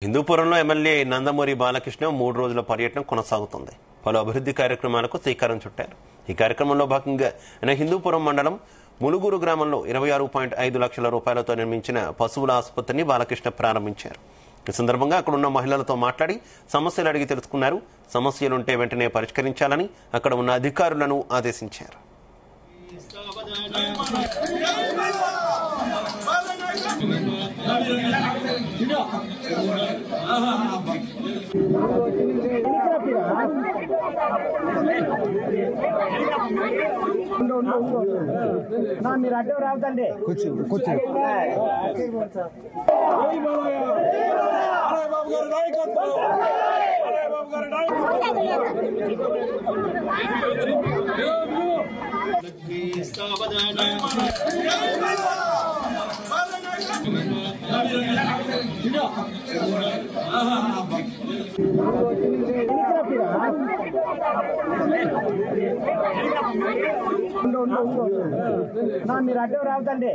హిందూపురంలో MLA Nandamuri Balakrishna 3 రోజుల పర్యటన కొనసాగుతుంది. పలు అభివృద్ధి కార్యక్రమాలకు శ్రీకారం చుట్టారు. ఈ కార్యక్రమంలో భాగంగా ఆయన హిందూపురం మండలం ములుగురు గ్రామంలో 26.5 లక్షల రూపాయలతో నిర్మించిన పశువుల ఆసుపత్రిని బాలకృష్ణ ప్రారంభించారు. ఈ సందర్భంగా అక్కడ ఉన్న మహిళలతో మాట్లాడి సమస్యలు అడిగి తెలుసుకున్నారు. సమస్యలుంటే వెంటనే పరిష్కరించాలని అక్కడ ఉన్న అధికారులను ఆదేశించారు. మీరు అడ్డు రావద్దండి. మీరు అడ్డు రావద్దండి.